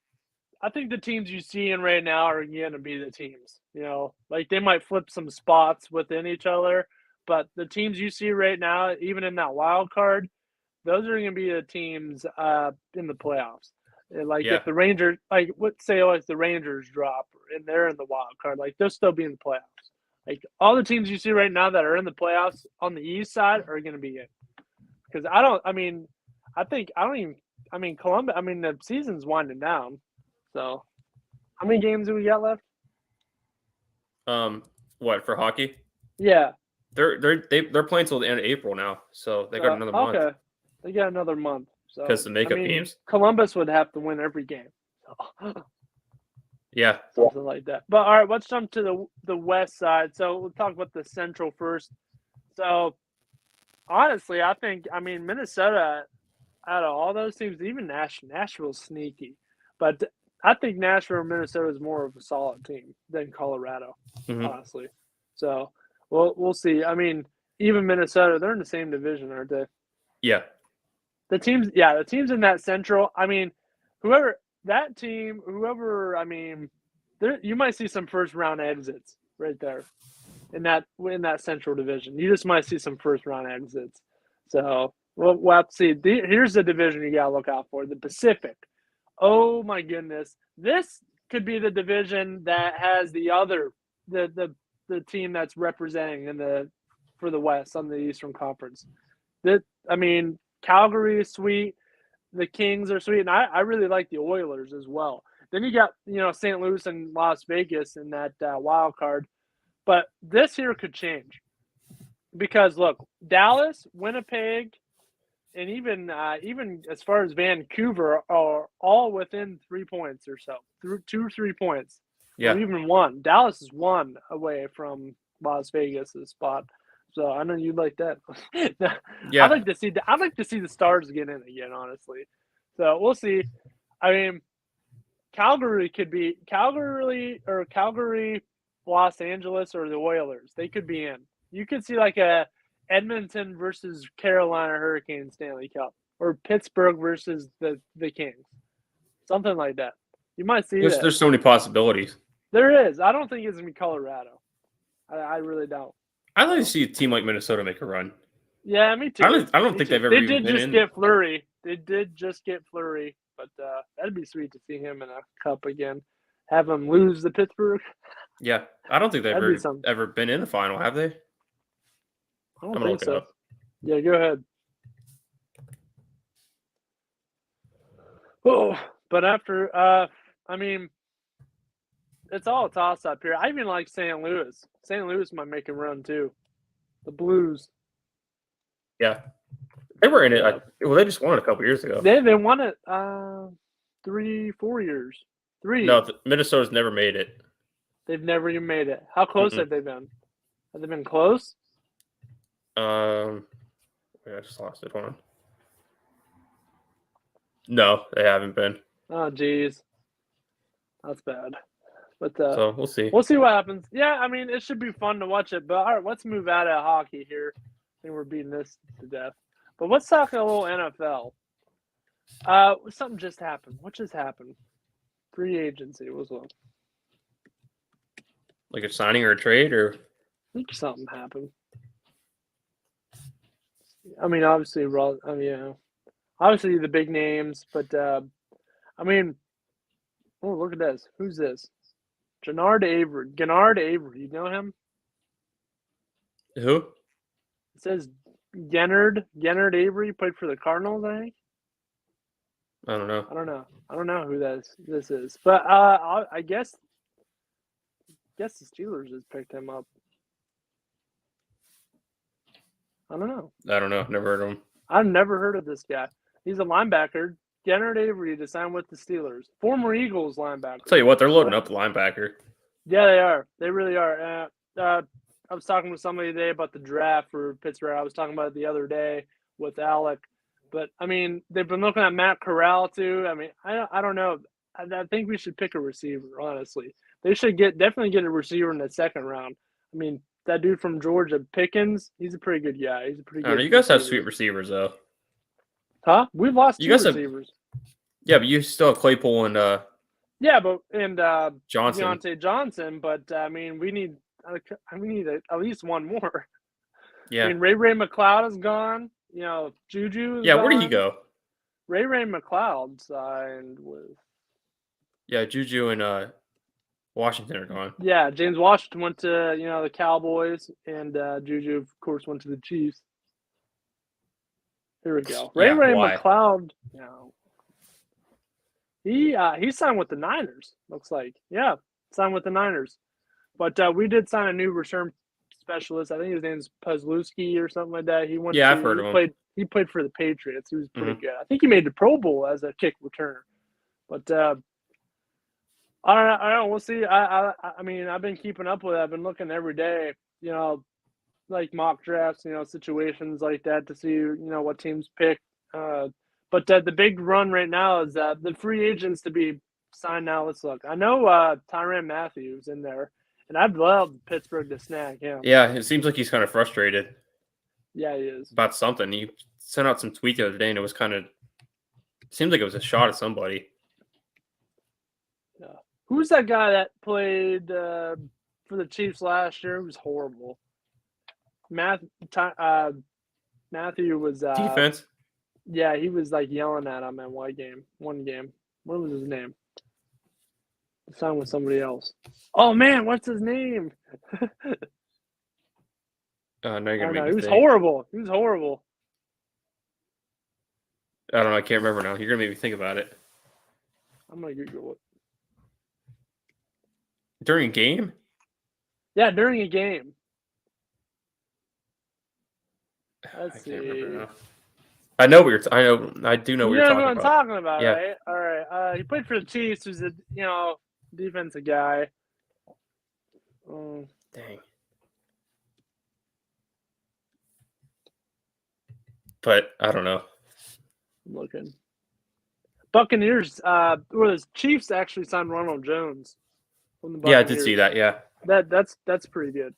I think the teams you see in right now are going to be the teams. They might flip some spots within each other, but the teams you see right now, even in that wild card, those are going to be the teams in the playoffs. Like if the Rangers, like let's say like the Rangers drop and they're in the wild card, like they'll still be in the playoffs. Like all the teams you see right now that are in the playoffs on the East side are going to be in. Because Columbus. I mean the season's winding down. So how many games do we got left? What for hockey? Yeah. They're playing till the end of April now, so they got another month. Okay, they got another month. So because the makeup games, Columbus would have to win every game. So. Yeah, something like that. But all right, let's jump to the West side. So we'll talk about the Central first. So honestly, I mean Minnesota out of all those teams, even Nashville's sneaky, but I think Nashville and Minnesota is more of a solid team than Colorado, honestly. So we'll see. I mean, even Minnesota, they're in the same division, aren't they? Yeah. The teams in that Central. I mean, whoever, I mean, you might see some first round exits right there in that Central division. You just might see some first round exits. So we'll have to see. Here's the division you gotta look out for: the Pacific. Oh my goodness, this could be the division that has the team that's representing for the West on the Eastern Conference. Calgary is sweet. The Kings are sweet, and I really like the Oilers as well. Then you got St. Louis and Las Vegas in that wild card, but this here could change because look, Dallas, Winnipeg, and even as far as Vancouver are all within 3 points or so, 2 or 3 points, or even one. Dallas is one away from Las Vegas' spot. So I know you'd like that. Yeah. I'd like to see the Stars get in again, honestly. So we'll see. I mean, Calgary, Los Angeles, or the Oilers. They could be in. You could see like a Edmonton versus Carolina Hurricanes Stanley Cup, or Pittsburgh versus the Kings, something like that. You might see that. There's so many possibilities. There is. I don't think it's gonna be Colorado. I really don't. I'd like to see a team like Minnesota make a run. Yeah, me too. I don't think they've ever. They did just get Fleury. But that'd be sweet to see him in a cup again. Have him lose to Pittsburgh. Yeah, I don't think they've ever been in the final, have they? I don't think so. Yeah, go ahead. Oh, but after, it's all a toss-up here. I even like St. Louis. St. Louis might make a run, too. The Blues. Yeah. They were in it. They just won it a couple years ago. They won it 3-4 years. 3. No, Minnesota's never made it. They've never even made it. How close have they been? Have they been close? I just lost it. Hold on. No, they haven't been. Oh, geez. That's bad. But so we'll see. We'll see what happens. Yeah, I mean, it should be fun to watch it. But all right, let's move out of hockey here. I think we're beating this to death. But let's talk a little NFL. Something just happened. What just happened? Free agency was what? Like a signing or a trade, or I think something happened. I mean, obviously, obviously the big names, but look at this. Who's this? Gennard Avery. You know him? Who? It says Gennard Avery played for the Cardinals, I think. I don't know. I don't know who this is. But I guess the Steelers just picked him up. I don't know. Never heard of him. I've never heard of this guy. He's a linebacker. Gennard Avery to sign with the Steelers. Former Eagles linebacker. I'll tell you what, they're loading up the linebacker. Yeah, they are. They really are. I was talking with somebody today about the draft for Pittsburgh. I was talking about it the other day with Alec. But, I mean, they've been looking at Matt Corral, too. I mean, I don't know. I think we should pick a receiver, honestly. They should definitely get a receiver in the second round. I mean, that dude from Georgia, Pickens, he's a pretty good guy. He's a pretty good You guys have sweet receivers, though. Huh? We've lost two receivers. Yeah, but you still have Claypool and Johnson. Deontay Johnson, but I mean, we need at least one more. Yeah. I mean, Ray Mccloud is gone. Juju is gone. Where did he go? Ray Mccloud signed with. Yeah, Juju and Washington are gone. Yeah, James Washington went to the Cowboys, and Juju, of course, went to the Chiefs. Here we go. Ray why? Mccloud. He signed with the Niners. Looks like signed with the Niners. But we did sign a new return specialist. I think his name's Puzlewski or something like that. I've heard of him. He played for the Patriots. He was pretty good. I think he made the Pro Bowl as a kick returner. But I don't know. We'll see. I mean, I've been keeping up with it. I've been looking every day, like mock drafts, situations like that to see, what teams pick. But the big run right now is the free agents to be signed now. Let's look. I know Tyrann Mathieu in there, and I'd love Pittsburgh to snag him. Yeah, it seems like he's kind of frustrated. Yeah, he is. About something. He sent out some tweet the other day, and it seemed like it was a shot at somebody. Yeah. Who's that guy that played for the Chiefs last year? It was horrible. Mathieu was defense. Yeah, he was like yelling at him in one game. What was his name? He signed with somebody else. Oh man, what's his name? Now you're gonna make me He was think. horrible. He was horrible. I don't know. I can't remember now. You're gonna make me think about it. I'm gonna Google it. During a game? Yeah, during a game. Let's see. Can't remember now. I know what you're. I do know what you're talking about. I'm talking about, yeah. Right? All right. He played for the Chiefs. Who's a defensive guy. Dang. But I don't know. I'm looking. Buccaneers. Or the Chiefs actually signed Ronald Jones from the Buccaneers. Yeah, I did see that. Yeah. That's pretty good.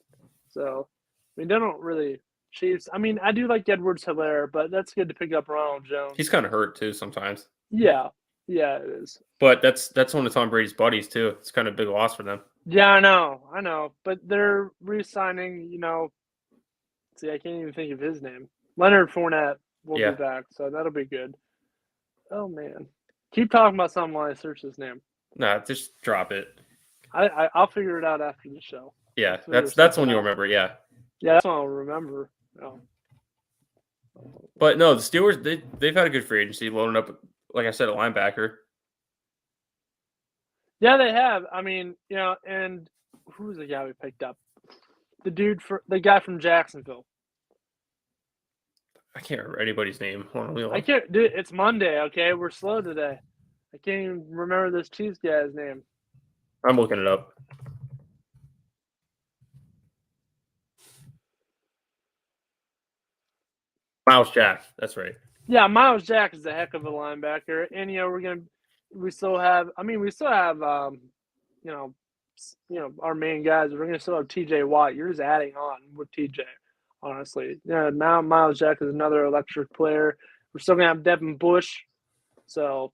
So, I mean, they don't really. Chiefs. I mean, I do like Edwards-Helaire, but that's good to pick up Ronald Jones. He's kind of hurt too sometimes. Yeah, it is. But that's one of Tom Brady's buddies too. It's kind of a big loss for them. Yeah, I know. But they're re-signing. See, I can't even think of his name. Leonard Fournette will be back, so that'll be good. Oh man, keep talking about something while I search his name. Nah, just drop it. I'll figure it out after the show. Yeah, that's when you'll remember. Yeah. Yeah, that's when I'll remember. Oh. But no, the Steelers they've had a good free agency, loading up, like I said, a linebacker. Yeah, they have. I mean, and who's the guy we picked up? The guy from Jacksonville. I can't remember anybody's name. I can't, dude. It's Monday. Okay, we're slow today. I can't even remember this Chiefs guy's name. I'm looking it up. Miles Jack, that's right. Yeah, Miles Jack is a heck of a linebacker, and we still have our main guys. We're gonna still have T.J. Watt. You're just adding on with T.J. Honestly, now Miles Jack is another electric player. We're still gonna have Devin Bush. So,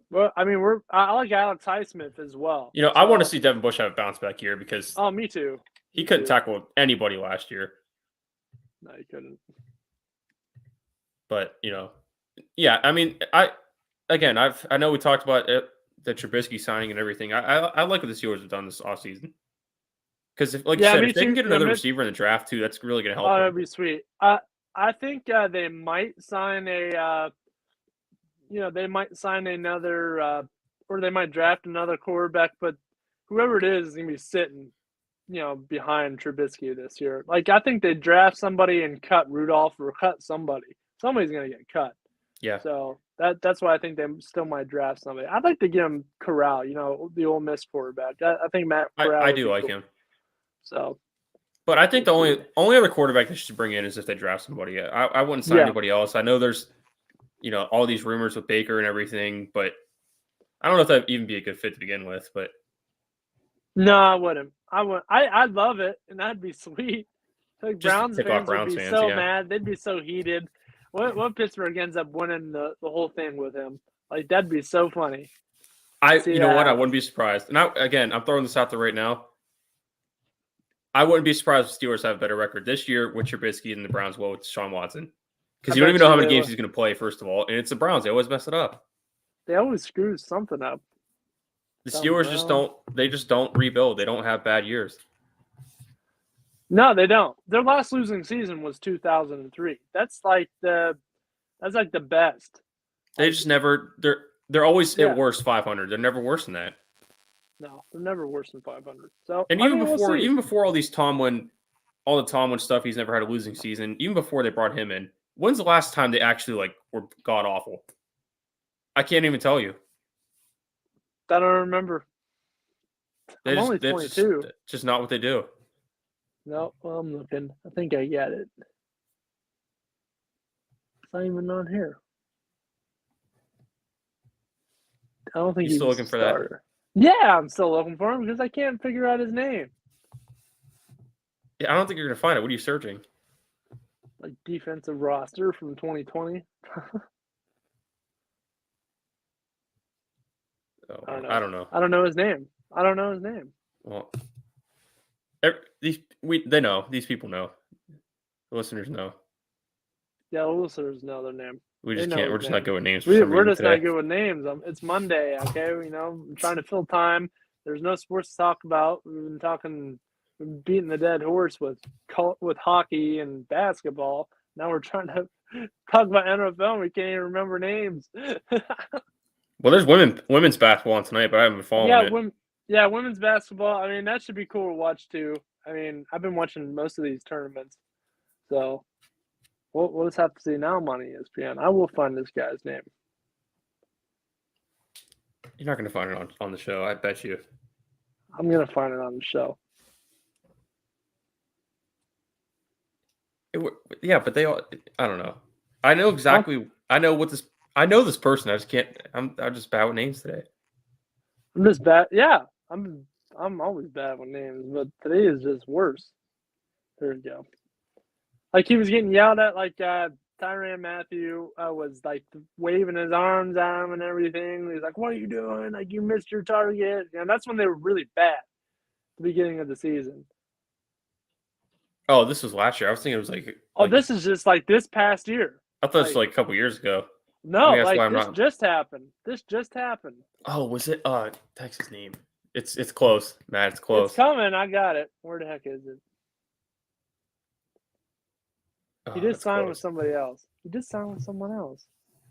well, I mean, I like Alex Highsmith as well. I want to see Devin Bush have a bounce back year because me too. He couldn't tackle anybody last year. No, he couldn't. But yeah. I mean, I know we talked about the Trubisky signing and everything. I like what the Steelers have done this offseason. Because if they can get another receiver in the draft too, that's really going to help. Oh, that'd be sweet. I think they might sign another, or they might draft another quarterback. But whoever it is going to be sitting, behind Trubisky this year. Like I think they draft somebody and cut Rudolph or cut somebody. Somebody's going to get cut. Yeah. So that's why I think they still might draft somebody. I'd like to get him Corral, the Ole Miss quarterback. I think Matt Corral. I do like him. So, but I think the only other quarterback they should bring in is if they draft somebody. I wouldn't sign anybody else. I know there's, all these rumors with Baker and everything, but I don't know if that'd even be a good fit to begin with. But no, I wouldn't. I'd love it, and that'd be sweet. Like Browns fans would be so mad. They'd be so heated. What Pittsburgh ends up winning the whole thing with him? Like that'd be so funny. You know what? I wouldn't be surprised. And I'm throwing this out there right now. I wouldn't be surprised if Steelers have a better record this year with Trubisky and the Browns will with Deshaun Watson. Because you don't even know how many games he's going to play, first of all. And it's the Browns. They always mess it up. They always screw something up. The Steelers just don't rebuild. They don't have bad years. No, they don't. Their last losing season was 2003. That's like the best. They just never. They're always at worst 500. They're never worse than that. No, they're never worse than 500. So, and even before all the Tomlin stuff, he's never had a losing season. Even before they brought him in, when's the last time they actually were god awful? I can't even tell you. I don't remember. I'm only 22. Just not what they do. No, well, I'm looking. I think I got it. It's not even on here. I don't think he's still looking for that. Yeah, I'm still looking for him because I can't figure out his name. Yeah, I don't think you're gonna find it. What are you searching? Like defensive roster from 2020. I don't know. I don't know his name. Well, they know. These people know. The listeners know. Yeah, the listeners know their name. We just can't. We're just not good with names. We're just not good with names. It's Monday, okay? I'm trying to fill time. There's no sports to talk about. We've been beating the dead horse with hockey and basketball. Now we're trying to talk about NFL. And we can't even remember names. Well, there's women's basketball on tonight, but I haven't been following it. Women's basketball. I mean, that should be cool to watch too. I mean, I've been watching most of these tournaments, so. We'll just have to see now. I'm on ESPN. I will find this guy's name. You're not going to find it on the show, I bet you. I'm going to find it on the show. Yeah, but they all. I don't know. I know exactly. I know this person. I just can't. I'm just bad with names today. I'm just bad. Yeah, I'm always bad with names, but today is just worse. There we go. Like he was getting yelled at, Tyrann Mathieu was waving his arms at him and everything. He's like, "What are you doing? Like you missed your target." And that's when they were really bad, at the beginning of the season. Oh, this was last year. I was thinking it was this is just this past year. I thought it was a couple years ago. No, this just happened. This just happened. Oh, was it? Text his name. It's close, Matt. It's close. It's coming. I got it. Where the heck is it? He did sign with somebody else. He did sign with someone else.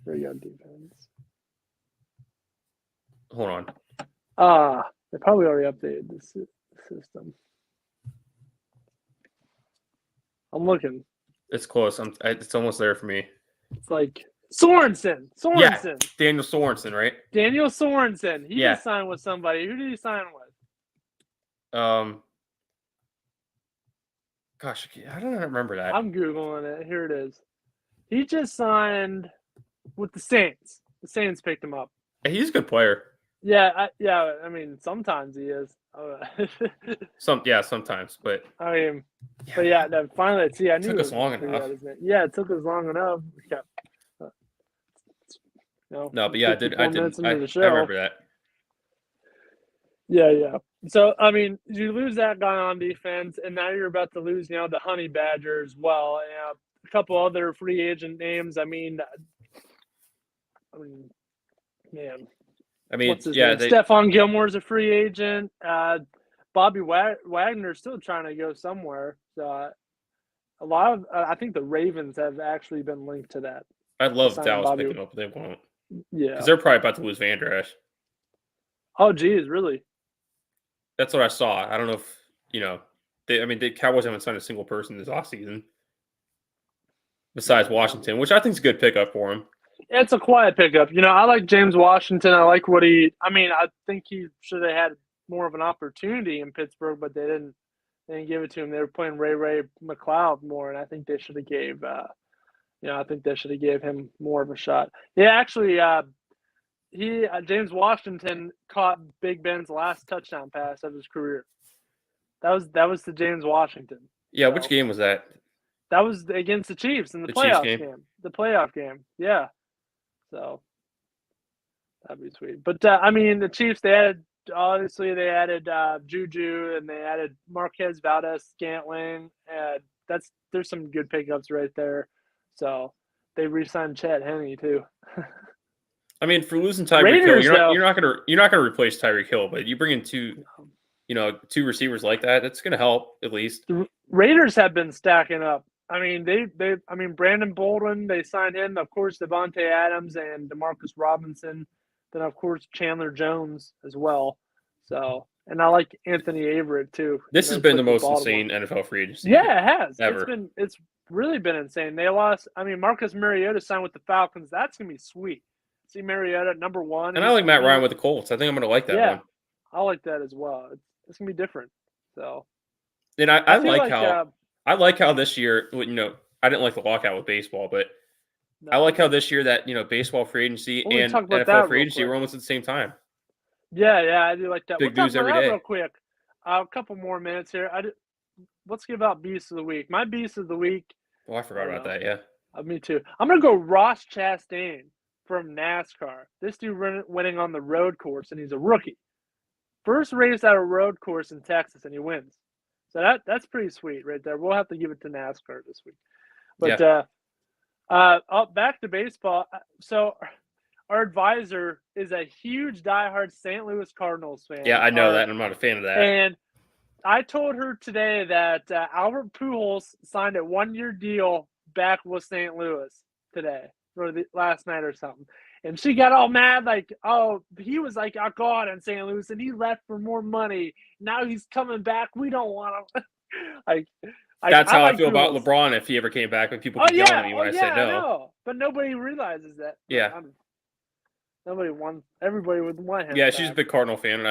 There you go, defense. Hold on. They probably already updated the system. I'm looking. It's close. It's almost there for me. It's Sorensen. Yeah, Daniel Sorensen, right? Daniel Sorensen. He just signed with somebody. Who did he sign with? Gosh, I don't remember that. I'm Googling it. Here it is. He just signed with the Saints. The Saints picked him up. He's a good player. Yeah. I mean, sometimes he is. Sometimes, but finally, I knew it took us long enough. Yeah, it took us long enough. No, but yeah, I remember that. Yeah. So, I mean, you lose that guy on defense, and now you're about to lose, the Honey Badger as well. A couple other free agent names. Man. What's his name? Stephon Gilmore's a free agent. Bobby Wagner's still trying to go somewhere. So, I think the Ravens have actually been linked to that. I'd love Dallas picking him up, but they won't. Yeah. Because they're probably about to lose Van Der Esch. Oh, geez, really? That's what I saw. I don't know if, the Cowboys haven't signed a single person this offseason besides Washington, which I think is a good pickup for him. It's a quiet pickup. I like James Washington. I like what I think he should have had more of an opportunity in Pittsburgh, but they didn't give it to him. They were playing Ray Mccloud more, and I think they should have gave him more of a shot. Yeah, actually, James Washington caught Big Ben's last touchdown pass of his career. That was to James Washington. Yeah, which game was that? That was against the Chiefs in the playoff game. The playoff game, yeah. So that'd be sweet. But the Chiefs, they added Juju, and they added Marquez Valdez Scantling, and there's some good pickups right there. So, they re-signed Chad Henne too. I mean, for losing Tyreek Hill, you're not gonna replace Tyreek Hill, but you bring in two receivers like that, that's gonna help at least. The Raiders have been stacking up. I mean, Brandon Bolden, they signed him, of course, Devontae Adams and Demarcus Robinson, then of course Chandler Jones as well. So, and I like Anthony Averett too. This has been the most insane NFL free agency. Yeah, it has. Ever. It's really been insane. They lost. I mean, Marcus Mariota signed with the Falcons. That's gonna be sweet. See Mariota at number 1. And I like Matt Ryan with the Colts. I think I'm gonna like that one. I like that as well. It's gonna be different. So, and I like how this year, I didn't like the lockout with baseball, but I like how this year that baseball free agency and NFL free agency were almost at the same time. Yeah, I do like that. Big news every day. Real quick, a couple more minutes here. Let's give out Beast of the Week. My Beast of the Week. Oh, I forgot about that. Yeah. Me too. I'm gonna go Ross Chastain from NASCAR. This dude winning on the road course, and he's a rookie. First race at a road course in Texas, and he wins. So that's pretty sweet right there. We'll have to give it to NASCAR this week. But back to baseball. So our advisor is a huge diehard St. Louis Cardinals fan. Yeah, I know that, and I'm not a fan of that. And I told her today that Albert Pujols signed a 1-year deal back with St. Louis today, or last night or something. And she got all mad, like, oh, he was like, oh, God, in St. Louis, and he left for more money. Now he's coming back. We don't want him. That's how I feel about LeBron if he ever came back, when people keep yelling at me when I say no. I know. But nobody realizes that. Yeah. Everybody would want him. Yeah, back. She's a big Cardinal fan, and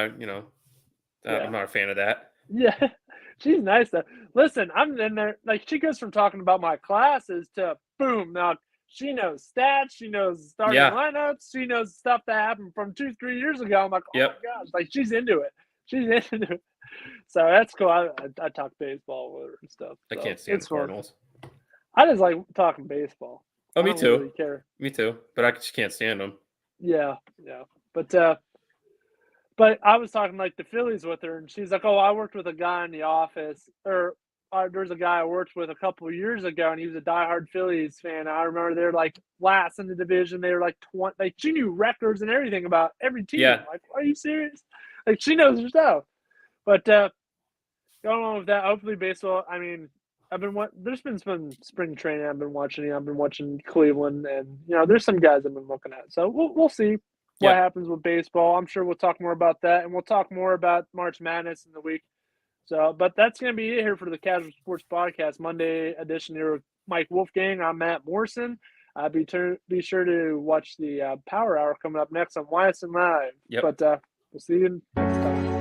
I'm not a fan of that. Yeah, she's nice though. Listen, I'm in there. Like, she goes from talking about my classes to boom. Now she knows stats. She knows starting lineups. She knows stuff that happened from 2-3 years ago. I'm like, oh my gosh, like she's into it. So that's cool. I talk baseball with her and stuff. So I can't stand the Cardinals. I just like talking baseball. Oh, me too. Really care. Me too. But I just can't stand them. Yeah. But I was talking like the Phillies with her, and she's like, "Oh, I worked with a guy in the office, or there's a guy I worked with a couple of years ago, and he was a diehard Phillies fan. I remember they're like last in the division. They were like 20. Like, she knew records and everything about every team. Yeah. Like, are you serious? Like, she knows her stuff. But going on with that, hopefully baseball. I mean, there's been some spring training I've been watching. I've been watching Cleveland, and there's some guys I've been looking at. So we'll see what happens with baseball. I'm sure we'll talk more about that, and we'll talk more about March Madness in the week. So, but that's going to be it here for the Casual Sports Podcast Monday edition here with Mike Wolfgang. I'm Matt Morrison. Be sure to watch the Power Hour coming up next on YSN Live. Yep. But we'll see you next time.